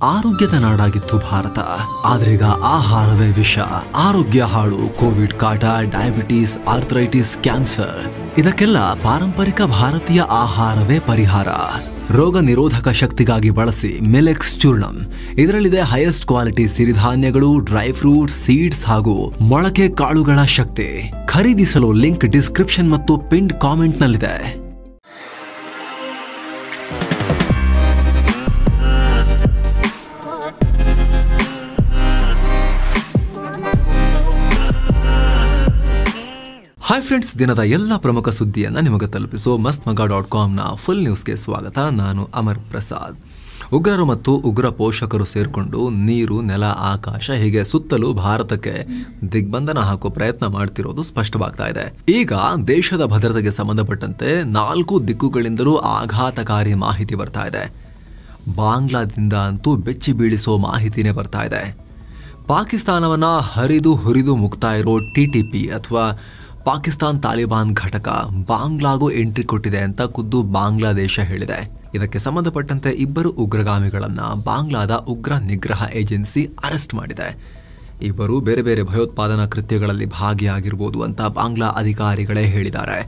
ಆರೋಗ್ಯದ ನಾಡಾಗಿತ್ತು ಭಾರತ. ಆದ್ರೀಗ ಆಹಾರವೇ ವಿಷ. ಆರೋಗ್ಯ ಹಾಳು, ಕೋವಿಡ್ ಕಾಟ, ಡಯಾಬಿಟೀಸ್, ಆರ್ಥರೈಟಿಸ್, ಕ್ಯಾನ್ಸರ್ ಇದಕ್ಕೆಲ್ಲ ಪಾರಂಪರಿಕ ಭಾರತೀಯ ಆಹಾರವೇ ಪರಿಹಾರ. ರೋಗ ನಿರೋಧಕ ಶಕ್ತಿಗಾಗಿ ಬಳಸಿ ಮಿಲೆಕ್ಸ್ ಚೂರ್ಣಂ. ಇದರಲ್ಲಿದೆ ಹೈಯೆಸ್ಟ್ ಕ್ವಾಲಿಟಿ ಸಿರಿಧಾನ್ಯಗಳು, ಡ್ರೈ ಫ್ರೂಟ್ಸ್, ಸೀಡ್ಸ್ ಹಾಗೂ ಮೊಳಕೆ ಕಾಳುಗಳ ಶಕ್ತಿ. ಖರೀದಿಸಲು ಲಿಂಕ್ ಡಿಸ್ಕ್ರಿಪ್ಷನ್ ಮತ್ತು ಪಿನ್ಡ್ ಕಾಮೆಂಟ್ ನಲ್ಲಿದೆ. ಹಾಯ್ ಫ್ರೆಂಡ್ಸ್, ದಿನದ ಎಲ್ಲ ಪ್ರಮುಖ ಸುದ್ದಿಯನ್ನು ನಿಮಗೆ ತಲುಪಿಸೋ ಮಸ್ತ್ಮಗ.com ಫುಲ್ ನ್ಯೂಸ್ಗೆ ಸ್ವಾಗತ. ನಾನು ಅಮರ್ ಪ್ರಸಾದ್. ಉಗ್ರರು ಮತ್ತು ಉಗ್ರ ಪೋಷಕರು ಸೇರ್ಕೊಂಡು ನೀರು, ನೆಲ, ಆಕಾಶ ಹೀಗೆ ಸುತ್ತಲೂ ಭಾರತಕ್ಕೆ ದಿಗ್ಬಂಧನ ಹಾಕೋ ಪ್ರಯತ್ನ ಮಾಡ್ತಿರೋದು ಸ್ಪಷ್ಟವಾಗ್ತಾ ಇದೆ. ಈಗ ದೇಶದ ಭದ್ರತೆಗೆ ಸಂಬಂಧಪಟ್ಟಂತೆ 4 ದಿಕ್ಕುಗಳಿಂದಲೂ ಆಘಾತಕಾರಿ ಮಾಹಿತಿ ಬರ್ತಾ ಇದೆ. ಬಾಂಗ್ಲಾದಿಂದ ಅಂತೂ ಬೆಚ್ಚಿ ಬೀಳಿಸೋ ಮಾಹಿತಿನೇ ಬರ್ತಾ ಇದೆ. ಪಾಕಿಸ್ತಾನವನ್ನ ಹರಿದು ಹುರಿದು ಮುಗ್ತಾ ಇರೋ ಟಿಟಿಪಿ ಅಥವಾ ಪಾಕಿಸ್ತಾನ್ ತಾಲಿಬಾನ್ ಘಟಕ ಬಾಂಗ್ಲಾಗೂ ಎಂಟ್ರಿ ಕೊಟ್ಟಿದೆ ಅಂತ ಖುದ್ದು ಬಾಂಗ್ಲಾದೇಶ ಹೇಳಿದೆ. ಇದಕ್ಕೆ ಸಂಬಂಧಪಟ್ಟಂತೆ 2 ಉಗ್ರಗಾಮಿಗಳನ್ನ ಬಾಂಗ್ಲಾದ ಉಗ್ರ ನಿಗ್ರಹ ಏಜೆನ್ಸಿ ಅರೆಸ್ಟ್ ಮಾಡಿದೆ. ಇಬ್ಬರು ಬೇರೆ ಬೇರೆ ಭಯೋತ್ಪಾದನಾ ಕೃತ್ಯಗಳಲ್ಲಿ ಭಾಗಿಯಾಗಿರಬಹುದು ಅಂತ ಬಾಂಗ್ಲಾ ಅಧಿಕಾರಿಗಳೇ ಹೇಳಿದ್ದಾರೆ.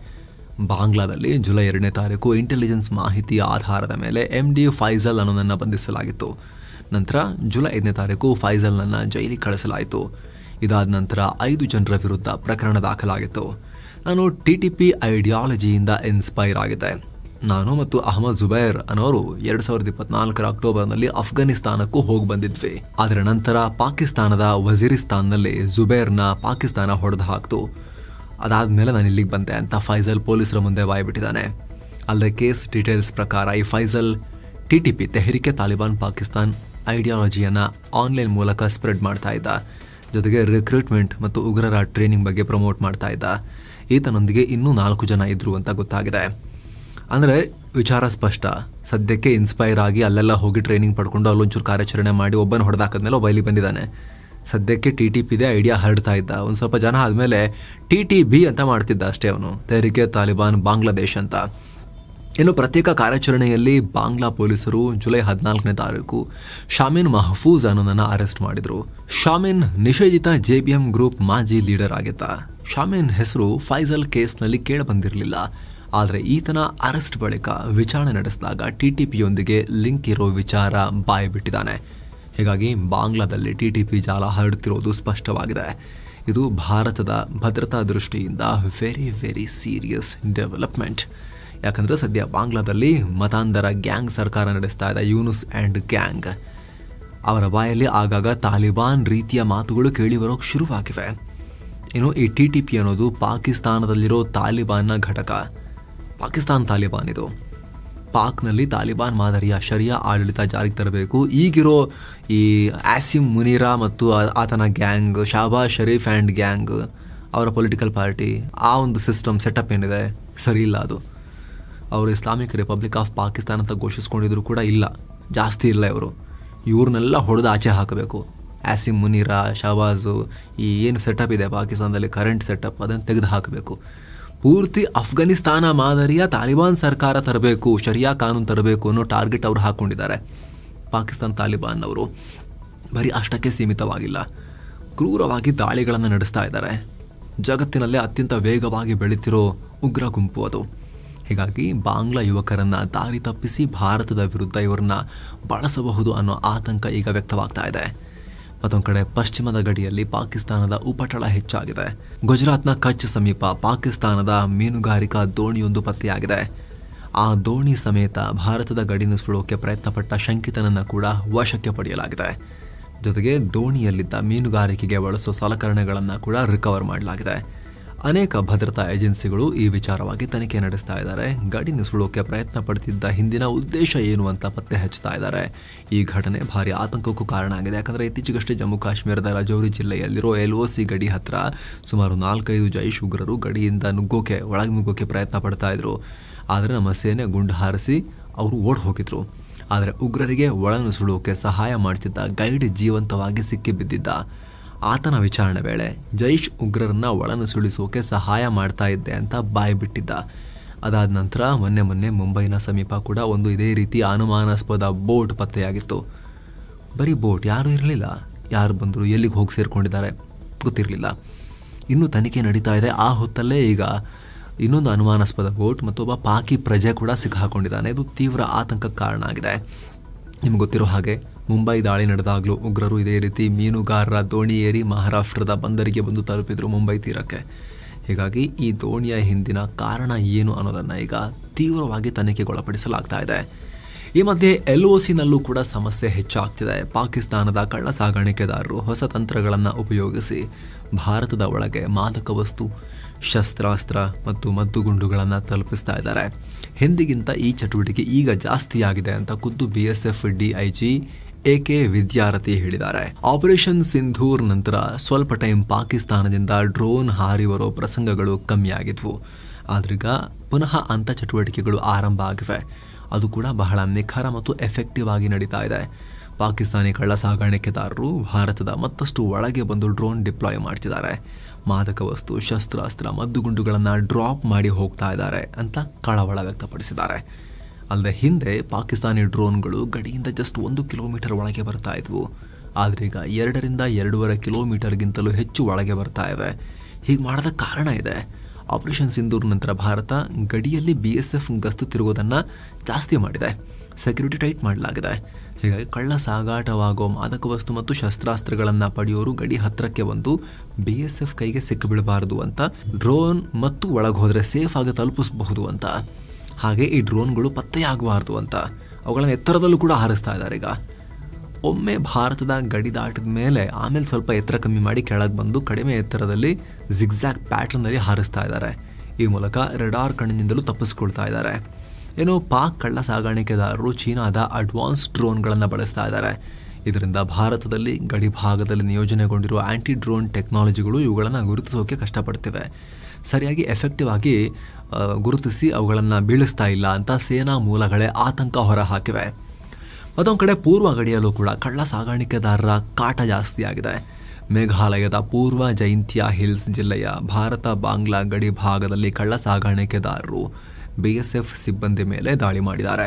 ಬಾಂಗ್ಲಾದಲ್ಲಿ ಜುಲೈ 2ನೇ ತಾರೀಕು ಇಂಟೆಲಿಜೆನ್ಸ್ ಮಾಹಿತಿಯ ಆಧಾರದ ಮೇಲೆ MD ಫೈಜಲ್ ಅನ್ನೋನನ್ನ ಬಂಧಿಸಲಾಗಿತ್ತು. ನಂತರ ಜುಲೈ 5ನೇ ತಾರೀಕು ಫೈಜಲ್ನನ್ನ ಜೈಲಿಗೆ ಕಳಿಸಲಾಯಿತು. ಇದಾದ ನಂತರ 5 ಜನರ ವಿರುದ್ಧ ಪ್ರಕರಣ ದಾಖಲಾಗಿತ್ತು. ನಾನು ಟಿಟಿಪಿ ಐಡಿಯಾಲಜಿಯಿಂದ ಇನ್ಸ್ಪೈರ್ ಆಗಿದೆ. ನಾನು ಮತ್ತು ಅಹಮದ್ ಜುಬೈರ್ ಅನ್ನೋರು 2024 ಅಕ್ಟೋಬರ್ನಲ್ಲಿ ಅಫ್ಘಾನಿಸ್ತಾನಕ್ಕೂ ಹೋಗಿ ಬಂದಿದ್ವಿ. ಅದರ ನಂತರ ಪಾಕಿಸ್ತಾನದ ವಜೀರಿಸ್ತಾನ್ನಲ್ಲಿ ಜುಬೈರ್ನ ಪಾಕಿಸ್ತಾನ ಹೊಡೆದು ಹಾಕ್ತು. ಅದಾದ್ಮೇಲೆ ನಾನು ಇಲ್ಲಿಗೆ ಬಂದೆ ಅಂತ ಫೈಜಲ್ ಪೊಲೀಸರ ಮುಂದೆ ಬಾಯ್ಬಿಟ್ಟಿದ್ದಾನೆ. ಅಲ್ಲದೆ ಕೇಸ್ ಡೀಟೇಲ್ಸ್ ಪ್ರಕಾರ ಈ ಫೈಜಲ್ ಟಿಟಿಪಿ ತೆಹರಿಕೆ ತಾಲಿಬಾನ್ ಪಾಕಿಸ್ತಾನ್ ಐಡಿಯಾಲಜಿಯನ್ನ ಆನ್ಲೈನ್ ಮೂಲಕ ಸ್ಪ್ರೆಡ್ ಮಾಡ್ತಾ ಇದ್ದ. ಜೊತೆಗೆ ರಿಕ್ರೂಟ್ಮೆಂಟ್ ಮತ್ತು ಉಗ್ರರ ಟ್ರೈನಿಂಗ್ ಬಗ್ಗೆ ಪ್ರಮೋಟ್ ಮಾಡ್ತಾ ಇದ್ದ. ಈತನೊಂದಿಗೆ ಇನ್ನೂ 4 ಜನ ಇದ್ರು ಅಂತ ಗೊತ್ತಾಗಿದೆ. ಅಂದರೆ ವಿಚಾರ ಸ್ಪಷ್ಟ. ಸದ್ಯಕ್ಕೆ ಇನ್ಸ್ಪೈರ್ ಆಗಿ ಅಲ್ಲೆಲ್ಲ ಹೋಗಿ ಟ್ರೈನಿಂಗ್ ಪಡ್ಕೊಂಡು ಅಲ್ಲೊಂಚೂರು ಕಾರ್ಯಾಚರಣೆ ಮಾಡಿ ಒಬ್ಬನ ಹೊಡೆದಾಕದ್ಮೇಲೆ ಒಬ್ಬ ಇಲ್ಲಿ ಬಂದಿದ್ದಾನೆ. ಸದ್ಯಕ್ಕೆ ಟಿಟಿಪಿದೆ ಐಡಿಯಾ ಹರಡ್ತಾ ಇದ್ದ. ಒಂದು ಸ್ವಲ್ಪ ಜನ ಆದಮೇಲೆ TTB ಅಂತ ಮಾಡ್ತಿದ್ದ ಅಷ್ಟೇ ಅವನು, ತೆಹರಿಕೆ ತಾಲಿಬಾನ್ ಬಾಂಗ್ಲಾದೇಶ್ ಅಂತ. ಇನ್ನು ಪ್ರತ್ಯೇಕ ಕಾರ್ಯಾಚರಣೆಯಲ್ಲಿ ಬಾಂಗ್ಲಾ ಪೊಲೀಸರು ಜುಲೈ 14ನೇ ತಾರೀಕು ಶಾಮೀನ್ ಮಹಫೂಜ್ ಅನ್ನೋನನ್ನ ಅರೆಸ್ಟ್ ಮಾಡಿದ್ರು. ಶಾಮೀನ್ ನಿಷೇಧಿತ JBM ಗ್ರೂಪ್ ಮಾಜಿ ಲೀಡರ್ ಆಗಿದ್ದ. ಶಾಮೀನ್ ಹೆಸರು ಫೈಜಲ್ ಕೇಸ್ನಲ್ಲಿ ಕೇಳಬಂದಿರಲಿಲ್ಲ. ಆದರೆ ಈತನ ಅರೆಸ್ಟ್ ಬಳಿಕ ವಿಚಾರಣೆ ನಡೆಸಿದಾಗ TTPಯೊಂದಿಗೆ ಲಿಂಕ್ ಇರೋ ವಿಚಾರ ಬಾಯ್ಬಿಟ್ಟಿದ್ದಾನೆ. ಹೀಗಾಗಿ ಬಾಂಗ್ಲಾದಲ್ಲಿ TTP ಜಾಲ ಹರಡುತ್ತಿರೋದು ಸ್ಪಷ್ಟವಾಗಿದೆ. ಇದು ಭಾರತದ ಭದ್ರತಾ ದೃಷ್ಟಿಯಿಂದ ವೆರಿ ವೆರಿ ಸೀರಿಯಸ್ ಡೆವಲಪ್ಮೆಂಟ್. ಯಾಕಂದರೆ ಸದ್ಯ ಬಾಂಗ್ಲಾದಲ್ಲಿ ಮತಾಂಧರ ಗ್ಯಾಂಗ್ ಸರ್ಕಾರ ನಡೆಸ್ತಾ ಇದೆ, ಯೂನುಸ್ ಆ್ಯಂಡ್ ಗ್ಯಾಂಗ್. ಅವರ ಬಾಯಲ್ಲಿ ಆಗಾಗ ತಾಲಿಬಾನ್ ರೀತಿಯ ಮಾತುಗಳು ಕೇಳಿ ಬರೋಕ್ಕೆ ಶುರುವಾಗಿವೆ. ಇನ್ನು ಈ TTP ಅನ್ನೋದು ಪಾಕಿಸ್ತಾನದಲ್ಲಿರೋ ತಾಲಿಬಾನ್ನ ಘಟಕ. ಪಾಕಿಸ್ತಾನ್ ತಾಲಿಬಾನ್ ಇದು. ಪಾಕ್ನಲ್ಲಿ ತಾಲಿಬಾನ್ ಮಾದರಿಯ ಶರಿಯಾ ಆಡಳಿತ ಜಾರಿಗೆ ತರಬೇಕು. ಈಗಿರೋ ಈ ಆಸಿಮ್ ಮುನೀರಾ ಮತ್ತು ಆತನ gang, Shahbaz Sharif and gang, ಅವರ ಪೊಲಿಟಿಕಲ್ ಪಾರ್ಟಿ, ಆ ಒಂದು ಸಿಸ್ಟಮ್ ಸೆಟಪ್ ಏನಿದೆ ಸರಿ ಇಲ್ಲ. ಅದು ಅವರು ಇಸ್ಲಾಮಿಕ್ ರಿಪಬ್ಲಿಕ್ ಆಫ್ ಪಾಕಿಸ್ತಾನ ಅಂತ ಘೋಷಿಸ್ಕೊಂಡಿದ್ರು ಕೂಡ ಇಲ್ಲ, ಜಾಸ್ತಿ ಇಲ್ಲ. ಇವ್ರನ್ನೆಲ್ಲ ಹೊಡೆದು ಆಚೆ ಹಾಕಬೇಕು. ಆಸಿಮ್ ಮುನೀರಾ, ಶಹಬಾಜು, ಈ ಏನು ಸೆಟಪ್ ಇದೆ ಪಾಕಿಸ್ತಾನದಲ್ಲಿ ಕರೆಂಟ್ ಸೆಟಪ್, ಅದನ್ನು ತೆಗೆದು ಹಾಕಬೇಕು. ಪೂರ್ತಿ ಅಫ್ಘಾನಿಸ್ತಾನ ಮಾದರಿಯ ತಾಲಿಬಾನ್ ಸರ್ಕಾರ ತರಬೇಕು, ಶರಿಯಾ ಕಾನೂನು ತರಬೇಕು ಅನ್ನೋ ಟಾರ್ಗೆಟ್ ಅವರು ಹಾಕ್ಕೊಂಡಿದ್ದಾರೆ. ಪಾಕಿಸ್ತಾನ ತಾಲಿಬಾನ್ ಅವರು ಬರೀ ಅಷ್ಟಕ್ಕೆ ಸೀಮಿತವಾಗಿಲ್ಲ, ಕ್ರೂರವಾಗಿ ದಾಳಿಗಳನ್ನು ನಡೆಸ್ತಾ ಇದ್ದಾರೆ. ಜಗತ್ತಿನಲ್ಲೇ ಅತ್ಯಂತ ವೇಗವಾಗಿ ಬೆಳೀತಿರೋ ಉಗ್ರ ಗುಂಪು ಅದು. ಹೀಗಾಗಿ ಬಾಂಗ್ಲಾ ಯುವಕರನ್ನ ದಾರಿ ತಪ್ಪಿಸಿ ಭಾರತದ ವಿರುದ್ಧ ಇವರನ್ನ ಬಳಸಬಹುದು ಅನ್ನೋ ಆತಂಕ ಈಗ ವ್ಯಕ್ತವಾಗ್ತಾ ಇದೆ. ಮತ್ತೊಂದು ಕಡೆ ಪಶ್ಚಿಮದ ಗಡಿಯಲ್ಲಿ ಪಾಕಿಸ್ತಾನದ ಉಪಟಳ ಹೆಚ್ಚಾಗಿದೆ. ಗುಜರಾತ್ನ ಕಚ್ ಸಮೀಪ ಪಾಕಿಸ್ತಾನದ ಮೀನುಗಾರಿಕಾ ದೋಣಿಯೊಂದು ಪತ್ತೆಯಾಗಿದೆ. ಆ ದೋಣಿ ಸಮೇತ ಭಾರತದ ಗಡಿ ನುಸುಳೋಕೆ ಪ್ರಯತ್ನಪಟ್ಟ ಶಂಕಿತನನ್ನ ಕೂಡ ವಶಕ್ಕೆ ಪಡೆಯಲಾಗಿದೆ. ಜೊತೆಗೆ ದೋಣಿಯಲ್ಲಿದ್ದ ಮೀನುಗಾರಿಕೆಗೆ ಬಳಸೋ ಸಲಕರಣೆಗಳನ್ನು ಕೂಡ ರಿಕವರ್ ಮಾಡಲಾಗಿದೆ. ಅನೇಕ ಭದ್ರತಾ ಏಜೆನ್ಸಿಗಳು ಈ ವಿಚಾರವಾಗಿ ತನಿಖೆ ನಡೆಸ್ತಾ ಇದ್ದಾರೆ. ಗಡಿ ನುಸುಳೋಕೆ ಪ್ರಯತ್ನ ಪಡ್ತಿದ್ದ ಹಿಂದಿನ ಉದ್ದೇಶ ಏನು ಅಂತ ಪತ್ತೆ ಹಚ್ಚುತ್ತಾ ಇದ್ದಾರೆ. ಈ ಘಟನೆ ಭಾರಿ ಆತಂಕಕ್ಕೂ ಕಾರಣ ಆಗಿದೆ. ಯಾಕಂದರೆ ಇತ್ತೀಚೆಗಷ್ಟೇ ಜಮ್ಮು ಕಾಶ್ಮೀರದ ರಜೌರಿ ಜಿಲ್ಲೆಯಲ್ಲಿರೋ LOC ಗಡಿ ಹತ್ರ ಸುಮಾರು 4-5 ಜೈಷ್ ಉಗ್ರರು ಗಡಿಯಿಂದ ಒಳಗೆ ನುಗ್ಗೋಕೆ ಪ್ರಯತ್ನ ಪಡ್ತಾ ಇದ್ರು. ಆದರೆ ನಮ್ಮ ಸೇನೆ ಗುಂಡು ಹಾರಿಸಿ ಅವರು ಓಡ್ ಹೋಗಿದ್ರು. ಆದರೆ ಉಗ್ರರಿಗೆ ಒಳ ನುಸುಳೋಕೆ ಸಹಾಯ ಮಾಡ್ತಿದ್ದ ಗೈಡ್ ಜೀವಂತವಾಗಿ ಸಿಕ್ಕಿಬಿದ್ದಿದ್ದ. ಆತನ ವಿಚಾರಣೆ ವೇಳೆ ಜೈಷ್ ಉಗ್ರರನ್ನ ಒಳನುಸುಳಿಸೋಕೆ ಸಹಾಯ ಮಾಡ್ತಾ ಇದ್ದೆ ಅಂತ ಬಾಯ್ಬಿಟ್ಟಿದ್ದ. ಅದಾದ ನಂತರ ಮೊನ್ನೆ ಮುಂಬೈನ ಸಮೀಪ ಕೂಡ ಒಂದು ಇದೇ ರೀತಿ ಅನುಮಾನಾಸ್ಪದ ಬೋಟ್ ಪತ್ತೆಯಾಗಿತ್ತು. ಬರೀ ಬೋಟ್, ಯಾರೂ ಇರಲಿಲ್ಲ. ಯಾರು ಬಂದರು, ಎಲ್ಲಿಗೆ ಹೋಗಿ ಸೇರಿಕೊಂಡಿದ್ದಾರೆ ಗೊತ್ತಿರಲಿಲ್ಲ. ಇನ್ನೂ ತನಿಖೆ ನಡೀತಾ ಇದೆ. ಆ ಹೊತ್ತಲ್ಲೇ ಈಗ ಇನ್ನೊಂದು ಅನುಮಾನಾಸ್ಪದ ಬೋಟ್ ಮತ್ತೊಬ್ಬ ಪಾಕಿ ಪ್ರಜೆ ಕೂಡ ಸಿಕ್ಕಾಕೊಂಡಿದ್ದಾನೆ. ಇದು ತೀವ್ರ ಆತಂಕಕ್ಕೆ ಕಾರಣ ಆಗಿದೆ. ನಿಮ್ಗೆ ಗೊತ್ತಿರೋ ಹಾಗೆ ಮುಂಬೈ ದಾಳಿ ನಡೆದಾಗಲೂ ಉಗ್ರರು ಇದೇ ರೀತಿ ಮೀನುಗಾರರ ದೋಣಿ ಏರಿ ಮಹಾರಾಷ್ಟ್ರದ ಬಂದರಿಗೆ ಬಂದು ತಲುಪಿದ್ರು ಮುಂಬೈ ತೀರಕ್ಕೆ. ಹೀಗಾಗಿ ಈ ದೋಣಿಯ ಹಿಂದಿನ ಕಾರಣ ಏನು ಅನ್ನೋದನ್ನು ಈಗ ತೀವ್ರವಾಗಿ ತನಿಖೆಗೊಳಪಡಿಸಲಾಗ್ತಾ ಇದೆ. ಈ ಮಧ್ಯೆ LOCನಲ್ಲೂ ಕೂಡ ಸಮಸ್ಯೆ ಹೆಚ್ಚಾಗ್ತಿದೆ. ಪಾಕಿಸ್ತಾನದ ಕಳ್ಳ ಸಾಗಾಣಿಕೆದಾರರು ಹೊಸ ತಂತ್ರಗಳನ್ನು ಉಪಯೋಗಿಸಿ ಭಾರತದ ಒಳಗೆ ಮಾದಕ ವಸ್ತು, ಶಸ್ತ್ರಾಸ್ತ್ರ ಮತ್ತು ಮದ್ದುಗುಂಡುಗಳನ್ನು ತಲುಪಿಸ್ತಾ ಇದ್ದಾರೆ. ಹಿಂದಿಗಿಂತ ಈ ಚಟುವಟಿಕೆ ಈಗ ಜಾಸ್ತಿಯಾಗಿದೆ ಅಂತ ಖುದ್ದು BSF DIG AK ವಿದ್ಯಾರಥಿ ಹೇಳಿದ್ದಾರೆ. ಆಪರೇಷನ್ ಸಿಂಧೂರ್ ನಂತರ ಸ್ವಲ್ಪ ಟೈಮ್ ಪಾಕಿಸ್ತಾನದಿಂದ ಡ್ರೋನ್ ಹಾರಿ ಬರೋ ಪ್ರಸಂಗಗಳು ಕಮ್ಮಿಯಾಗಿದ್ವು. ಆದ್ರೀಗ ಪುನಃ ಅಂಥ ಚಟುವಟಿಕೆಗಳು ಆರಂಭ ಆಗಿವೆ. ಅದು ಕೂಡ ಬಹಳ ನಿಖರ ಮತ್ತು ಎಫೆಕ್ಟಿವ್ ಆಗಿ ನಡೀತಾ ಇದೆ. ಪಾಕಿಸ್ತಾನಿ ಕಳ್ಳ ಸಾಗಾಣಿಕೆದಾರರು ಭಾರತದ ಮತ್ತಷ್ಟು ಒಳಗೆ ಬಂದು ಡ್ರೋನ್ ಡಿಪ್ಲಾಯ್ ಮಾಡ್ತಿದ್ದಾರೆ. ಮಾದಕ ವಸ್ತು, ಶಸ್ತ್ರಾಸ್ತ್ರ, ಮದ್ದುಗುಂಡುಗಳನ್ನು ಡ್ರಾಪ್ ಮಾಡಿ ಹೋಗ್ತಾ ಇದ್ದಾರೆ ಅಂತ ಕಳವಳ ವ್ಯಕ್ತಪಡಿಸಿದ್ದಾರೆ. ಅಲ್ಲದೆ ಹಿಂದೆ ಪಾಕಿಸ್ತಾನಿ ಡ್ರೋನ್ಗಳು ಗಡಿಯಿಂದ ಜಸ್ಟ್ 1 ಕಿಲೋಮೀಟರ್ ಒಳಗೆ ಬರ್ತಾ ಇದ್ವು. ಆದರೆ ಈಗ 2 ರಿಂದ 2.5 ಕಿಲೋಮೀಟರ್ಗಿಂತಲೂ ಹೆಚ್ಚು ಒಳಗೆ ಬರ್ತಾ ಇವೆ. ಹೀಗೆ ಮಾಡೋದ ಕಾರಣ ಇದೆ. ಆಪರೇಷನ್ ಸಿಂಧೂರ್ ನಂತರ ಭಾರತ ಗಡಿಯಲ್ಲಿ BSF ಗಸ್ತು ತಿರುಗೋದನ್ನು ಜಾಸ್ತಿ ಮಾಡಿದೆ. ಸೆಕ್ಯೂರಿಟಿ ಟೈಟ್ ಮಾಡಲಾಗಿದೆ. ಹೀಗಾಗಿ ಕಳ್ಳ ಸಾಗಾಟವಾಗೋ ಮಾದಕ ವಸ್ತು ಮತ್ತು ಶಸ್ತ್ರಾಸ್ತ್ರಗಳನ್ನು ಪಡೆಯೋರು ಗಡಿ ಹತ್ತಿರಕ್ಕೆ ಬಂದು BSF ಕೈಗೆ ಸಿಕ್ಕಿಬಿಡಬಾರದು ಅಂತ, ಡ್ರೋನ್ ಮತ್ತು ಒಳಗೆ ಹೋದರೆ ಸೇಫ್ ಆಗಿ ತಲುಪಿಸಬಹುದು ಅಂತ, ಹಾಗೆ ಈ ಡ್ರೋನ್ಗಳು ಪತ್ತೆಯಾಗಬಾರ್ದು ಅಂತ ಅವುಗಳನ್ನು ಎತ್ತರದಲ್ಲೂ ಕೂಡ ಹಾರಿಸ್ತಾ ಇದ್ದಾರೆ. ಈಗ ಒಮ್ಮೆ ಭಾರತದ ಗಡಿ ದಾಟಿದ ಮೇಲೆ ಆಮೇಲೆ ಸ್ವಲ್ಪ ಎತ್ತರ ಕಮ್ಮಿ ಮಾಡಿ ಕೆಳಗೆ ಬಂದು ಕಡಿಮೆ ಎತ್ತರದಲ್ಲಿ ಜಿಗ್ಜ್ಯಾಗ್ ಪ್ಯಾಟರ್ನಲ್ಲಿ ಹಾರಿಸ್ತಾ ಇದ್ದಾರೆ. ಈ ಮೂಲಕ ರೆಡಾರ್ ಕಣ್ಣಿನಿಂದಲೂ ತಪ್ಪಿಸ್ಕೊಳ್ತಾ ಇದ್ದಾರೆ. ಏನೋ ಪಾಕ್ ಕಳ್ಳ ಸಾಗಾಣಿಕೆದಾರರು ಚೀನಾದ ಅಡ್ವಾನ್ಸ್ ಡ್ರೋನ್ಗಳನ್ನು ಬಳಸ್ತಾ ಇದ್ದಾರೆ. ಇದರಿಂದ ಭಾರತದಲ್ಲಿ ಗಡಿ ಭಾಗದಲ್ಲಿ ನಿಯೋಜನೆಗೊಂಡಿರುವ ಆಂಟಿ ಡ್ರೋನ್ ಟೆಕ್ನಾಲಜಿಗಳು ಇವುಗಳನ್ನು ಗುರುತಿಸೋಕೆ ಕಷ್ಟಪಡ್ತಿವೆ. ಸರಿಯಾಗಿ ಎಫೆಕ್ಟಿವ್ ಆಗಿ ಗುರುತಿಸಿ ಅವುಗಳನ್ನು ಬೀಳಿಸ್ತಾ ಇಲ್ಲ ಅಂತ ಸೇನಾ ಮೂಲಗಳೇ ಆತಂಕ ಹೊರ ಹಾಕಿವೆ. ಮತ್ತೊಂದು ಕಡೆ ಪೂರ್ವ ಗಡಿಯಲ್ಲೂ ಕೂಡ ಕಳ್ಳ ಸಾಗಾಣಿಕೆದಾರರ ಕಾಟ ಜಾಸ್ತಿಯಾಗಿದೆ. ಮೇಘಾಲಯದ ಪೂರ್ವ ಜೈಂತಿಯಾ ಹಿಲ್ಸ್ ಜಿಲ್ಲೆಯ ಭಾರತ ಬಾಂಗ್ಲಾ ಗಡಿ ಭಾಗದಲ್ಲಿ ಕಳ್ಳ ಸಾಗಾಣಿಕೆದಾರರು BSF ಸಿಬ್ಬಂದಿ ಮೇಲೆ ದಾಳಿ ಮಾಡಿದ್ದಾರೆ.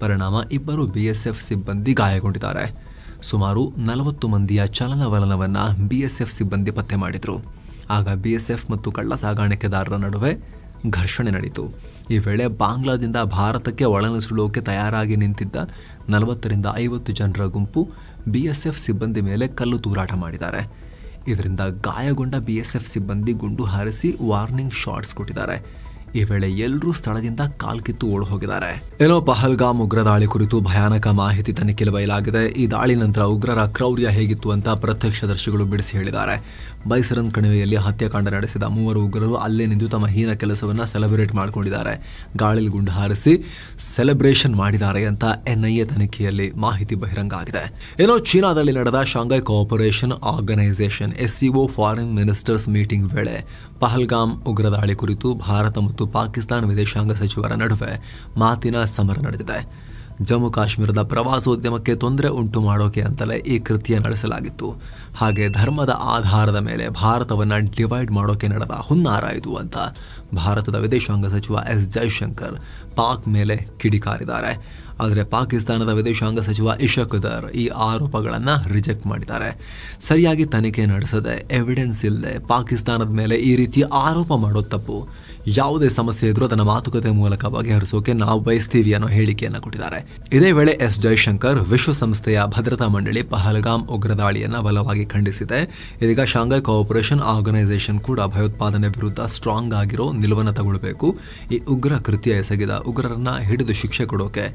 ಪರಿಣಾಮ 2 BSF ಸಿಬ್ಬಂದಿ ಗಾಯಗೊಂಡಿದ್ದಾರೆ. ಸುಮಾರು 40 ಮಂದಿಯ ಚಲನವಲನವನ್ನು BSF ಸಿಬ್ಬಂದಿ ಪತ್ತೆ ಮಾಡಿದರು. ಆಗ BSF ಮತ್ತು ಕಳ್ಳ ಸಾಗಾಣಿಕೆದಾರರ ನಡುವೆ ಘರ್ಷಣೆ ನಡೆಯಿತು. ಈ ವೇಳೆ ಬಾಂಗ್ಲಾದಿಂದ ಭಾರತಕ್ಕೆ ಒಳನುಸುಳೋಕೆ ತಯಾರಾಗಿ ನಿಂತಿದ್ದ 40 ರಿಂದ 50 ಜನರ ಗುಂಪು BSF ಸಿಬ್ಬಂದಿ ಮೇಲೆ ಕಲ್ಲು ತೂರಾಟ ಮಾಡಿದ್ದಾರೆ. ಇದರಿಂದ ಗಾಯಗೊಂಡ BSF ಸಿಬ್ಬಂದಿ ಗುಂಡು ಹಾರಿಸಿ ವಾರ್ನಿಂಗ್ ಶಾಟ್ಸ್ ಕೊಟ್ಟಿದ್ದಾರೆ. ಈ ವೇಳೆ ಎಲ್ಲರೂ ಸ್ಥಳದಿಂದ ಕಾಲ್ಕಿತ್ತು ಓಡಿ ಹೋಗಿದ್ದಾರೆ. ಏನೋ ಪಹಲ್ಗಾಮ್ ಉಗ್ರ ದಾಳಿ ಕುರಿತು ಭಯಾನಕ ಮಾಹಿತಿ ತನಿಖೆಯಲ್ಲಿ ಬಯಲಾಗಿದೆ. ಈ ದಾಳಿ ನಂತರ ಉಗ್ರರ ಕ್ರೌರ್ಯ ಹೇಗಿತ್ತು ಅಂತ ಪ್ರತ್ಯಕ್ಷದರ್ಶಿಗಳು ಬಿಡಿಸಿ ಹೇಳಿದ್ದಾರೆ. ಬೈಸರನ್ ಕಣಿವೆಯಲ್ಲಿ ಹತ್ಯಾಕಾಂಡ ನಡೆಸಿದ 3 ಉಗ್ರರು ಅಲ್ಲೇ ನಿಂತು ತಮ್ಮ ಹೀನ ಕೆಲಸವನ್ನ ಸೆಲೆಬ್ರೇಟ್ ಮಾಡಿಕೊಂಡಿದ್ದಾರೆ. ಗಾಳಿಲಿ ಗುಂಡು ಹಾರಿಸಿ ಸೆಲೆಬ್ರೇಷನ್ ಮಾಡಿದ್ದಾರೆ ಅಂತ NIA ತನಿಖೆಯಲ್ಲಿ ಮಾಹಿತಿ ಬಹಿರಂಗ ಆಗಿದೆ. ಏನೋ ಚೀನಾದಲ್ಲಿ ನಡೆದ Shanghai cooperation organisation SCO foreign ministers meeting ವೇಳೆ ಪಹಲ್ಗಾಮ್ ಉಗ್ರ ದಾಳಿ ಕುರಿತು ಭಾರತ ಮತ್ತು ಪಾಕಿಸ್ತಾನ ವಿದೇಶಾಂಗ ಸಚಿವರ ನಡುವೆ ಮಾತಿನ ಸಮರ ನಡೆದಿದೆ. ಜಮ್ಮು ಕಾಶ್ಮೀರದ ಪ್ರವಾಸೋದ್ಯಮಕ್ಕೆ ತೊಂದರೆ ಉಂಟು ಮಾಡೋಕೆ ಅಂತಲೇ ಈ ಕೃತ್ಯ ನಡೆಸಲಾಗಿತ್ತು. ಹಾಗೆ ಧರ್ಮದ ಆಧಾರದ ಮೇಲೆ ಭಾರತವನ್ನು ಡಿವೈಡ್ ಮಾಡೋಕೆ ನಡೆದ ಹುನ್ನಾರ ಇದು ಅಂತ ಭಾರತದ ವಿದೇಶಾಂಗ ಸಚಿವ S ಜೈಶಂಕರ್ ಪಾಕ್ ಮೇಲೆ ಕಿಡಿಕಾರಿದ್ದಾರೆ. ಆದರೆ ಪಾಕಿಸ್ತಾನದ ವಿದೇಶಾಂಗ ಸಚಿವ ಇಶಕ್ ದರ್ ಈ ಆರೋಪಗಳನ್ನು ರಿಜೆಕ್ಟ್ ಮಾಡಿದ್ದಾರೆ. ಸರಿಯಾಗಿ ತನಿಖೆ ನಡೆಸದೆ, ಎವಿಡೆನ್ಸ್ ಇಲ್ಲದೆ ಪಾಕಿಸ್ತಾನದ ಮೇಲೆ ಈ ರೀತಿ ಆರೋಪ ಮಾಡೋದು ತಪ್ಪು. ಯಾವುದೇ ಸಮಸ್ಯೆ ಇದ್ರೂ ಅದನ್ನು ಮಾತುಕತೆ ಮೂಲಕ ಬಗೆಹರಿಸೋಕೆ ನಾವು ಬಯಸ್ತೀವಿ ಅನ್ನೋ ಹೇಳಿಕೆಯನ್ನು ಕೊಟ್ಟಿದ್ದಾರೆ. ಇದೇ ವೇಳೆ S ಜೈಶಂಕರ್ ವಿಶ್ವಸಂಸ್ಥೆಯ ಭದ್ರತಾ ಮಂಡಳಿ ಪಹಲ್ಗಾಮ್ ಉಗ್ರ ದಾಳಿಯನ್ನು ಬಲವಾಗಿ ಖಂಡಿಸಿದೆ. ಇದೀಗ ಶಾಂಘೈ ಕೋಆಪರೇಷನ್ ಆರ್ಗನೈಸೇಷನ್ ಕೂಡ ಭಯೋತ್ಪಾದನೆ ವಿರುದ್ಧ ಸ್ಟ್ರಾಂಗ್ ಆಗಿರೋ ನಿಲುವನ್ನು ತಗೊಳ್ಬೇಕು. ಈ ಉಗ್ರ ಕೃತ್ಯ ಎಸಗಿದ ಉಗ್ರರನ್ನ ಹಿಡಿದು ಶಿಕ್ಷೆ ಕೊಡೋಕೆ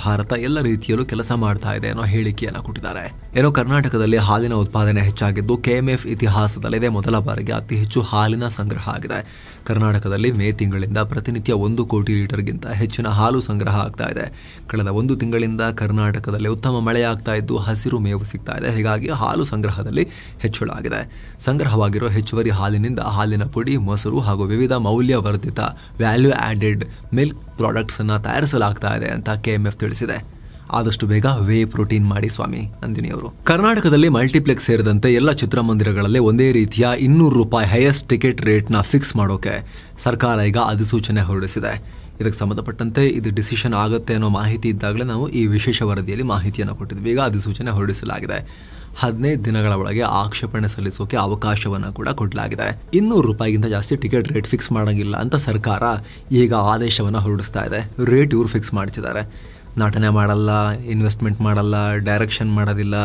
ಭಾರತ ಎಲ್ಲ ರೀತಿಯಲ್ಲೂ ಕೆಲಸ ಮಾಡ್ತಾ ಇದೆ ಅನ್ನೋ ಹೇಳಿಕೆಯನ್ನು ಕೊಟ್ಟಿದ್ದಾರೆ. ಏನೋ ಕರ್ನಾಟಕದಲ್ಲಿ ಹಾಲಿನ ಉತ್ಪಾದನೆ ಹೆಚ್ಚಾಗಿದ್ದು KMF ಇತಿಹಾಸದಲ್ಲಿ ಇದೇ ಮೊದಲ ಬಾರಿಗೆ ಅತಿ ಹೆಚ್ಚು ಹಾಲಿನ ಸಂಗ್ರಹ ಆಗಿದೆ. ಕರ್ನಾಟಕದಲ್ಲಿ ಮೇ ತಿಂಗಳಿಂದ ಪ್ರತಿನಿತ್ಯ 1 ಕೋಟಿ ಲೀಟರ್ಗಿಂತ ಹೆಚ್ಚಿನ ಹಾಲು ಸಂಗ್ರಹ ಆಗ್ತಾ ಇದೆ. ಕಳೆದ 1 ತಿಂಗಳಿಂದ ಕರ್ನಾಟಕದಲ್ಲಿ ಉತ್ತಮ ಮಳೆಯಾಗ್ತಾ ಇದ್ದು ಹಸಿರು ಮೇವು ಸಿಗ್ತಾ ಇದೆ. ಹೀಗಾಗಿ ಹಾಲು ಸಂಗ್ರಹದಲ್ಲಿ ಹೆಚ್ಚಳ ಆಗಿದೆ. ಸಂಗ್ರಹವಾಗಿರೋ ಹೆಚ್ಚುವರಿ ಹಾಲಿನಿಂದ ಹಾಲಿನ ಪುಡಿ, ಮೊಸರು ಹಾಗೂ ವಿವಿಧ ಮೌಲ್ಯವರ್ಧಿತ ವ್ಯಾಲ್ಯೂ ಆಡೆಡ್ ಮಿಲ್ಕ್ ಪ್ರಾಡಕ್ಟ್ಸ್ ಅನ್ನ ತಯಾರಿಸಲಾಗ್ತಾ ಇದೆ ಅಂತ KMF ತಿಳಿಸಿದೆ. ಆದಷ್ಟು ಬೇಗ ವೇ ಪ್ರೋಟೀನ್ ಮಾಡಿ ಸ್ವಾಮಿ ನಂದಿನಿ ಅವರು. ಕರ್ನಾಟಕದಲ್ಲಿ ಮಲ್ಟಿಪ್ಲೆಕ್ಸ್ ಸೇರಿದಂತೆ ಎಲ್ಲ ಚಿತ್ರಮಂದಿರಗಳಲ್ಲಿ ಒಂದೇ ರೀತಿಯ 200 ರೂಪಾಯಿ ಹೈಯೆಸ್ಟ್ ಟಿಕೆಟ್ ರೇಟ್ನ ಫಿಕ್ಸ್ ಮಾಡೋಕೆ ಸರ್ಕಾರ ಈಗ ಅಧಿಸೂಚನೆ ಹೊರಡಿಸಿದೆ. ಇದಕ್ಕೆ ಸಂಬಂಧಪಟ್ಟಂತೆ ಇದು ಡಿಸಿಷನ್ ಆಗುತ್ತೆ ಅನ್ನೋ ಮಾಹಿತಿ ಇದ್ದಾಗಲೇ ನಾವು ಈ ವಿಶೇಷ ವರದಿಯಲ್ಲಿ ಮಾಹಿತಿಯನ್ನು ಕೊಟ್ಟಿದ್ವಿ. ಈಗ ಅಧಿಸೂಚನೆ ಹೊರಡಿಸಲಾಗಿದೆ. 15 ದಿನಗಳ ಒಳಗೆ ಆಕ್ಷೇಪಣೆ ಸಲ್ಲಿಸೋಕೆ ಅವಕಾಶವನ್ನು ಕೂಡ ಕೊಡಲಾಗಿದೆ. 200 ರೂಪಾಯಿಗಿಂತ ಜಾಸ್ತಿ ಟಿಕೆಟ್ ರೇಟ್ ಫಿಕ್ಸ್ ಮಾಡೋಂಗಿಲ್ಲ ಅಂತ ಸರ್ಕಾರ ಈಗ ಆದೇಶವನ್ನು ಹೊರಡಿಸ್ತಾ ಇದೆ. ರೇಟ್ ಇವ್ರು ಫಿಕ್ಸ್ ಮಾಡ್ತಿದ್ದಾರೆ. ನಟನೆ ಮಾಡಲ್ಲ, ಇನ್ವೆಸ್ಟ್ಮೆಂಟ್ ಮಾಡಲ್ಲ, ಡೈರೆಕ್ಷನ್ ಮಾಡೋದಿಲ್ಲ,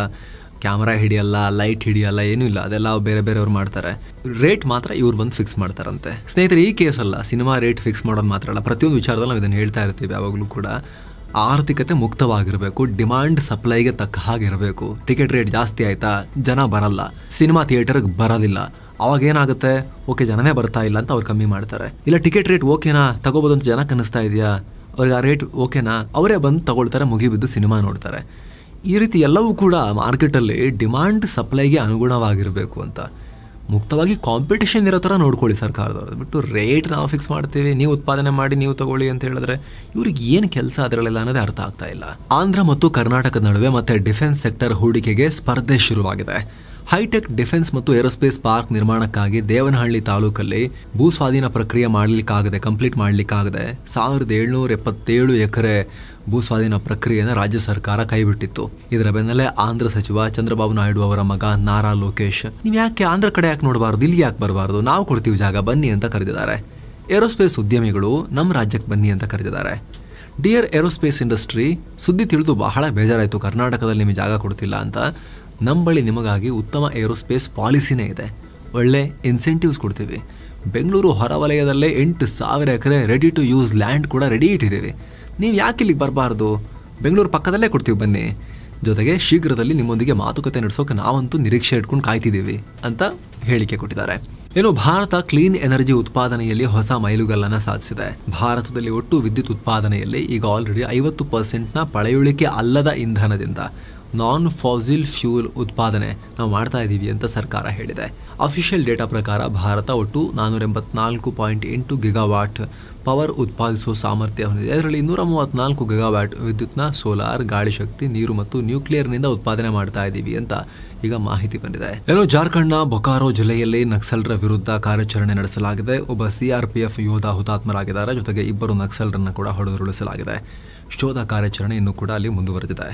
ಕ್ಯಾಮ್ರಾ ಹಿಡಿಯಲ್ಲ, ಲೈಟ್ ಹಿಡಿಯಲ್ಲ, ಏನೂ ಇಲ್ಲ. ಅದೆಲ್ಲ ಬೇರೆ ಬೇರೆಯವ್ರು ಮಾಡ್ತಾರೆ. ರೇಟ್ ಮಾತ್ರ ಇವ್ರು ಬಂದು ಫಿಕ್ಸ್ ಮಾಡ್ತಾರಂತೆ. ಸ್ನೇಹಿತರೆ, ಈ ಕೇಸಲ್ಲ, ಸಿನಿಮಾ ರೇಟ್ ಫಿಕ್ಸ್ ಮಾಡೋದು ಮಾತ್ರ ಅಲ್ಲ, ಪ್ರತಿಯೊಂದು ವಿಚಾರದಲ್ಲಿ ನಾವು ಇದನ್ನು ಹೇಳ್ತಾ ಇರ್ತೀವಿ ಯಾವಾಗಲೂ ಕೂಡ. ಆರ್ಥಿಕತೆ ಮುಕ್ತವಾಗಿರಬೇಕು, ಡಿಮಾಂಡ್ ಸಪ್ಲೈಗೆ ತಕ್ಕ ಹಾಗಿರಬೇಕು. ಟಿಕೆಟ್ ರೇಟ್ ಜಾಸ್ತಿ ಆಯ್ತಾ, ಜನ ಬರಲ್ಲ, ಸಿನಿಮಾ ಥಿಯೇಟರ್ಗೆ ಬರೋದಿಲ್ಲ. ಅವಾಗ ಏನಾಗುತ್ತೆ, ಓಕೆ ಜನನೇ ಬರ್ತಾ ಇಲ್ಲ ಅಂತ ಅವ್ರು ಕಮ್ಮಿ ಮಾಡ್ತಾರೆ. ಇಲ್ಲ ಟಿಕೆಟ್ ರೇಟ್ ಓಕೆನಾ ತಗೋಬೋದು ಅಂತ ಜನಕ್ಕೆ ಅನ್ನಿಸ್ತಾ ಇದೆಯಾ, ಅವ್ರಿಗೆ ಆ ರೇಟ್ ಓಕೆನಾ, ಅವರೇ ಬಂದು ತಗೊಳ್ತಾರೆ, ಮುಗಿಬಿದ್ದು ಸಿನಿಮಾ ನೋಡ್ತಾರೆ. ಈ ರೀತಿ ಎಲ್ಲವೂ ಕೂಡ ಮಾರ್ಕೆಟಲ್ಲಿ ಡಿಮಾಂಡ್ ಸಪ್ಲೈಗೆ ಅನುಗುಣವಾಗಿರಬೇಕು ಅಂತ ಮುಕ್ತವಾಗಿ ಕಾಂಪಿಟೇಷನ್ ಇರೋ ಥರ ನೋಡ್ಕೊಳ್ಳಿ ಸರ್ಕಾರದವ್ರು. ಬಿಟ್ಟು ರೇಟ್ ನಾವು ಫಿಕ್ಸ್ ಮಾಡ್ತೀವಿ, ನೀವು ಉತ್ಪಾದನೆ ಮಾಡಿ ನೀವು ತಗೊಳ್ಳಿ ಅಂತ ಹೇಳಿದ್ರೆ ಇವ್ರಿಗೆ ಏನು ಕೆಲಸ ಅದರಲ್ಲೆಲ್ಲ ಅನ್ನೋದೇ ಅರ್ಥ ಆಗ್ತಾ ಇಲ್ಲ. ಆಂಧ್ರ ಮತ್ತು ಕರ್ನಾಟಕದ ನಡುವೆ ಮತ್ತೆ ಡಿಫೆನ್ಸ್ ಸೆಕ್ಟರ್ ಹೂಡಿಕೆಗೆ ಸ್ಪರ್ಧೆ ಶುರುವಾಗಿದೆ. ಹೈಟೆಕ್ ಡಿಫೆನ್ಸ್ ಮತ್ತು ಏರೋಸ್ಪೇಸ್ ಪಾರ್ಕ್ ನಿರ್ಮಾಣಕ್ಕಾಗಿ ದೇವನಹಳ್ಳಿ ತಾಲೂಕಲ್ಲಿ ಭೂ ಸ್ವಾಧೀನ ಪ್ರಕ್ರಿಯೆ ಕಂಪ್ಲೀಟ್ ಮಾಡಲಿಕ್ಕಾಗದೆ 1777 ಎಕರೆ ಭೂ ಸ್ವಾಧೀನ ಪ್ರಕ್ರಿಯೆಯನ್ನು ರಾಜ್ಯ ಸರ್ಕಾರ ಕೈಬಿಟ್ಟಿತ್ತು. ಇದರ ಬೆನ್ನಲ್ಲೇ ಆಂಧ್ರ ಸಚಿವ ಚಂದ್ರಬಾಬು ನಾಯ್ಡು ಅವರ ಮಗ ನಾರಾ ಲೋಕೇಶ್, ನೀವು ಯಾಕೆ ಆಂಧ್ರ ಕಡೆ ಯಾಕೆ ನೋಡಬಾರ್ದು, ಇಲ್ಲಿ ಯಾಕೆ ಬರಬಾರ್ದು, ನಾವು ಕೊಡ್ತೀವಿ ಜಾಗ, ಬನ್ನಿ ಅಂತ ಕರೆದಿದ್ದಾರೆ. ಏರೋಸ್ಪೇಸ್ ಉದ್ಯಮಿಗಳು ನಮ್ಮ ರಾಜ್ಯಕ್ಕೆ ಬನ್ನಿ ಅಂತ ಕರೆದಿದ್ದಾರೆ. ಡಿಯರ್ ಏರೋಸ್ಪೇಸ್ ಇಂಡಸ್ಟ್ರಿ, ಸುದ್ದಿ ತಿಳಿದು ಬಹಳ ಬೇಜಾರಾಯಿತು, ಕರ್ನಾಟಕದಲ್ಲಿ ನಿಮಗೆ ಜಾಗ ಕೊಡ್ತಿಲ್ಲ ಅಂತ. ನಮ್ಮ ಬಳಿ ನಿಮಗಾಗಿ ಉತ್ತಮ ಏರೋಸ್ಪೇಸ್ ಪಾಲಿಸಿನೇ ಇದೆ, ಒಳ್ಳೆ ಇನ್ಸೆಂಟಿವ್ಸ್ ಕೊಡ್ತೀವಿ. ಬೆಂಗಳೂರು ಹೊರವಲಯದಲ್ಲೇ 8,000 ಎಕರೆ ರೆಡಿ ಟು ಯೂಸ್ ಲ್ಯಾಂಡ್ ಕೂಡ ರೆಡಿ ಇಟ್ಟಿದ್ದೀವಿ. ನೀವು ಯಾಕೆ ಇಲ್ಲಿಗೆ ಬರಬಾರ್ದು, ಬೆಂಗಳೂರು ಪಕ್ಕದಲ್ಲೇ ಕೊಡ್ತೀವಿ ಬನ್ನಿ. ಜೊತೆಗೆ ಶೀಘ್ರದಲ್ಲಿ ನಿಮ್ಮೊಂದಿಗೆ ಮಾತುಕತೆ ನಡೆಸೋಕೆ ನಾವಂತೂ ನಿರೀಕ್ಷೆ ಇಟ್ಕೊಂಡು ಕಾಯ್ತಿದ್ದೀವಿ ಅಂತ ಹೇಳಿಕೆ ಕೊಟ್ಟಿದ್ದಾರೆ. ಭಾರತ ಕ್ಲೀನ್ ಎನರ್ಜಿ ಉತ್ಪಾದನೆಯಲ್ಲಿ ಹೊಸ ಮೈಲುಗಲ್ಲನ್ನು ಸಾಧಿಸಿದೆ. ಭಾರತದಲ್ಲಿ ಒಟ್ಟು ವಿದ್ಯುತ್ ಉತ್ಪಾದನೆಯಲ್ಲಿ ಈಗ ಆಲ್ರೆಡಿ 50% ಪಳೆಯುಳಿಕೆ ಅಲ್ಲದ ಇಂಧನದಿಂದ ನಾನ್ ಫಾಸಿಲ್ ಫ್ಯೂಲ್ ಉತ್ಪಾದನೆ ನಾವು ಮಾಡ್ತಾ ಇದ್ದೀವಿ ಅಂತ ಸರ್ಕಾರ ಹೇಳಿದೆ. ಅಫಿಷಿಯಲ್ ಡೇಟಾ ಪ್ರಕಾರ ಭಾರತ ಒಟ್ಟು 484.8 ಗಿಗಾವಾಟ್ ಪವರ್ ಉತ್ಪಾದಿಸುವ ಸಾಮರ್ಥ್ಯ ಹೊಂದಿದೆ. ಇದರಲ್ಲಿ 234 ಗಿಗಾವ್ಯಾಟ್ ವಿದ್ಯುತ್ನ ಸೋಲಾರ್, ಗಾಳಿ ಶಕ್ತಿ, ನೀರು ಮತ್ತು ನ್ಯೂಕ್ಲಿಯರ್ನಿಂದ ಉತ್ಪಾದನೆ ಮಾಡ್ತಾ ಇದ್ದೀವಿ ಅಂತ ಈಗ ಮಾಹಿತಿ ಬಂದಿದೆ. ಜಾರ್ಖಂಡ್ನ ಬೊಕಾರೋ ಜಿಲ್ಲೆಯಲ್ಲಿ ನಕ್ಸಲರ ವಿರುದ್ಧ ಕಾರ್ಯಾಚರಣೆ ನಡೆಸಲಾಗಿದೆ. ಒಬ್ಬ CRPF ಯೋಧ ಹುತಾತ್ಮರಾಗಿದ್ದಾರೆ. ಜೊತೆಗೆ 2 ನಕ್ಸಲರನ್ನು ಕೂಡ ಹೊಡೆದುರುಳಿಸಲಾಗಿದೆ. ಶೋಧ ಕಾರ್ಯಾಚರಣೆ ಇನ್ನೂ ಕೂಡ ಅಲ್ಲಿ ಮುಂದುವರೆದಿದೆ.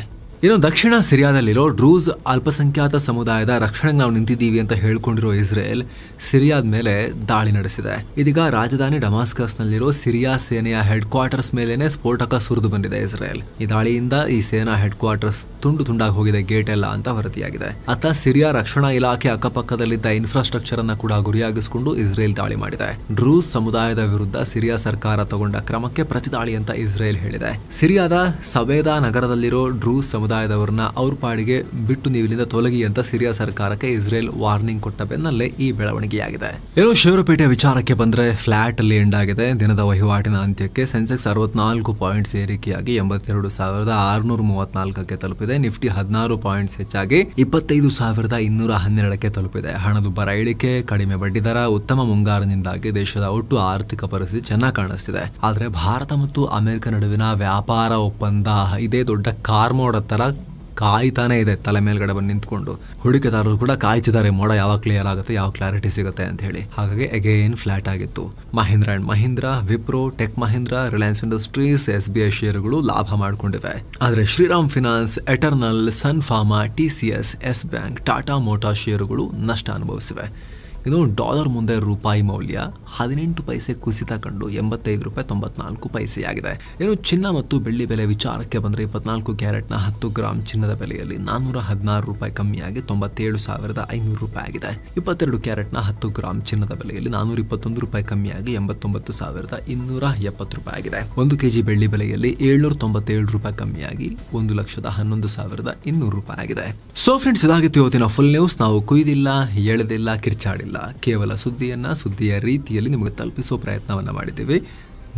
ದಕ್ಷಿಣ ಸಿರಿಯಾದಲ್ಲಿರೋ ಡ್ರೂಸ್ ಅಲ್ಪಸಂಖ್ಯಾತ ಸಮುದಾಯದ ರಕ್ಷಣೆಗೆ ನಾವು ನಿಂತಿದ್ದೀವಿ ಅಂತ ಹೇಳ್ಕೊಂಡಿರೋ ಇಸ್ರೇಲ್ ಸಿರಿಯಾದ ಮೇಲೆ ದಾಳಿ ನಡೆಸಿದೆ. ಇದೀಗ ರಾಜಧಾನಿ ಡಮಾಸ್ಕಸ್ನಲ್ಲಿರೋ ಸಿರಿಯಾ ಸೇನೆಯ ಹೆಡ್ ಕ್ವಾರ್ಟರ್ಸ್ ಮೇಲೇನೆ ಸ್ಫೋಟಕ ಸುರಿದು ಬಂದಿದೆ ಇಸ್ರೇಲ್. ಈ ದಾಳಿಯಿಂದ ಈ ಸೇನಾ ಹೆಡ್ ಕ್ವಾರ್ಟರ್ಸ್ ತುಂಡಾಗಿ ಹೋಗಿದೆ, ಗೇಟ್ ಎಲ್ಲ ಅಂತ ವರದಿಯಾಗಿದೆ. ಅತ್ತ ಸಿರಿಯಾ ರಕ್ಷಣಾ ಇಲಾಖೆ ಅಕ್ಕಪಕ್ಕದಲ್ಲಿದ್ದ ಇನ್ಫ್ರಾಸ್ಟ್ರಕ್ಚರ್ ಅನ್ನ ಕೂಡ ಗುರಿಯಾಗಿಸಿಕೊಂಡು ಇಸ್ರೇಲ್ ದಾಳಿ ಮಾಡಿದೆ. ಡ್ರೂಸ್ ಸಮುದಾಯದ ವಿರುದ್ಧ ಸಿರಿಯಾ ಸರ್ಕಾರ ತಗೊಂಡ ಕ್ರಮಕ್ಕೆ ಪ್ರತಿದಾಳಿ ಅಂತ ಇಸ್ರೇಲ್ ಹೇಳಿದೆ. ಸಿರಿಯಾದ ಸವೇದಾ ನಗರದಲ್ಲಿರೋ ಡ್ರೂಸ್ ಸಮುದಾಯದವರನ್ನ ಅವ್ರ ಪಾಡಿಗೆ ಬಿಟ್ಟು ನೀವು ಇಲ್ಲಿಂದ ತೊಲಗಿ ಅಂತ ಸಿರಿಯಾ ಸರ್ಕಾರಕ್ಕೆ ಇಸ್ರೇಲ್ ವಾರ್ನಿಂಗ್ ಕೊಟ್ಟ ಬೆನ್ನಲ್ಲೇ ಈ ಬೆಳವಣಿಗೆಯಾಗಿದೆ. ಷೇರುಪೇಟೆ ವಿಚಾರಕ್ಕೆ ಬಂದ್ರೆ ಫ್ಲಾಟ್ ಅಲ್ಲಿ ಎಂಡ್ ಆಗಿದೆ. ದಿನದ ವಹಿವಾಟಿನ ಅಂತ್ಯಕ್ಕೆ ಸೆನ್ಸೆಕ್ಸ್ 64 ಪಾಯಿಂಟ್ಸ್ ಏರಿಕೆಯಾಗಿ 82,634ಕ್ಕೆ ತಲುಪಿದೆ. ನಿಫ್ಟಿ 16 ಪಾಯಿಂಟ್ಸ್ ಹೆಚ್ಚಾಗಿ 25,212ಕ್ಕೆ ತಲುಪಿದೆ. ಹಣದುಬ್ಬರ ಇಳಿಕೆ, ಕಡಿಮೆ ಬಡ್ಡಿದರ, ಉತ್ತಮ ಮುಂಗಾರಿನಿಂದಾಗಿ ದೇಶದ ಒಟ್ಟು ಆರ್ಥಿಕ ಪರಿಸ್ಥಿತಿ ಚೆನ್ನಾಗಿ ಕಾಣಿಸ್ತಿದೆ. ಆದ್ರೆ ಭಾರತ ಮತ್ತು ಅಮೆರಿಕ ನಡುವಿನ ವ್ಯಾಪಾರ ಒಪ್ಪಂದ ಇದೇ ದೊಡ್ಡ ಕಾರ್ಮೋಡ ತರ ಕಾಯ್ತಾನೆ ಇದೆ, ತಲೆ ಮೇಲ್ಗಡೆ ಬಂದು ನಿಂತ್ಕೊಂಡು. ಹೂಡಿಕೆದಾರರು ಕೂಡ ಕಾಯ್ತಿದ್ದಾರೆ ಮೋಡ ಯಾವಾಗ ಕ್ಲಿಯರ್ ಆಗುತ್ತೆ, ಯಾವ ಕ್ಲಾರಿಟಿ ಸಿಗುತ್ತೆ ಅಂತ ಹೇಳಿ. ಹಾಗಾಗಿ ಅಗೇನ್ ಫ್ಲಾಟ್ ಆಗಿತ್ತು. Mahindra and Mahindra, Wipro, Tech Mahindra, Reliance Industries, SBI ಷೇರುಗಳು ಲಾಭ ಮಾಡಿಕೊಂಡಿವೆ. ಆದರೆ Shriram Finance, Eternal, Sun Pharma, TCS, Yes Bank, Tata Motor ಷೇರುಗಳು ನಷ್ಟ ಅನುಭವಿಸಿವೆ. ಡಾಲರ್ ಮುಂದೆ ರೂಪಾಯಿ ಮೌಲ್ಯ 18 ಪೈಸೆ ಕುಸಿತ ಕಂಡು 85.94 ಆಗಿದೆ. ಚಿನ್ನ ಮತ್ತು ಬೆಳ್ಳಿ ಬೆಲೆ ವಿಚಾರಕ್ಕೆ ಬಂದರೆ 24 ಕ್ಯಾರೆಟ್ನ 10 ಗ್ರಾಂ ಚಿನ್ನದ ಬೆಲೆಯಲ್ಲಿ 416 ರೂಪಾಯಿ ಕಮ್ಮಿಯಾಗಿ 97,500 ರೂಪಾಯಿ ಆಗಿದೆ. 22 ಕ್ಯಾರೆಟ್ನ 10 ಗ್ರಾಂ ಚಿನ್ನದ ಬೆಲೆಯಲ್ಲಿ 421 ರೂಪಾಯಿ ಕಮ್ಮಿಯಾಗಿ 89,270 ರೂಪಾಯಿ ಆಗಿದೆ. 1 ಕೆಜಿ ಬೆಳ್ಳಿ ಬೆಲೆಯಲ್ಲಿ 797 ರೂಪಾಯಿ ಕಮ್ಮಿಯಾಗಿ 1,11,200 ರೂಪಾಯಿ ಆಗಿದೆ. ಸೊ ಫ್ರೆಂಡ್ಸ್, ಇದಾಗಿತ್ತು ಇವತ್ತಿನ ಫುಲ್ ನ್ಯೂಸ್. ನಾವು ಕುಯ್ದಿಲ್ಲ, ಎಳೆದಿಲ್ಲ, ಕಿರ್ಚಾಡಿಲ್ಲ, ಕೇವಲ ಸುದ್ದಿಯ ರೀತಿಯಲ್ಲಿ ನಿಮಗೆ ತಲುಪಿಸುವ ಪ್ರಯತ್ನವನ್ನ ಮಾಡಿದ್ದೀವಿ.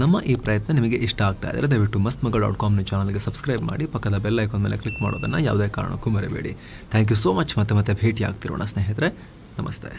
ನಮ್ಮ ಈ ಪ್ರಯತ್ನ ನಿಮಗೆ ಇಷ್ಟ ಆಗ್ತಾ ಇದ್ದರೆ ದಯವಿಟ್ಟು mastmagga.com ಚಾನಲ್ಗೆ ಸಬ್ಸ್ಕ್ರೈಬ್ ಮಾಡಿ, ಪಕ್ಕದ ಬೆಲ್ ಐಕಾನ್ ಮೇಲೆ ಕ್ಲಿಕ್ ಮಾಡೋದನ್ನ ಯಾವುದೇ ಕಾರಣಕ್ಕೂ ಮರೆಯಬೇಡಿ. Thank you so much. ಮತ್ತೆ ಭೇಟಿ ಆಗ್ತಿರೋಣ ಸ್ನೇಹಿತರೆ. ನಮಸ್ತೆ.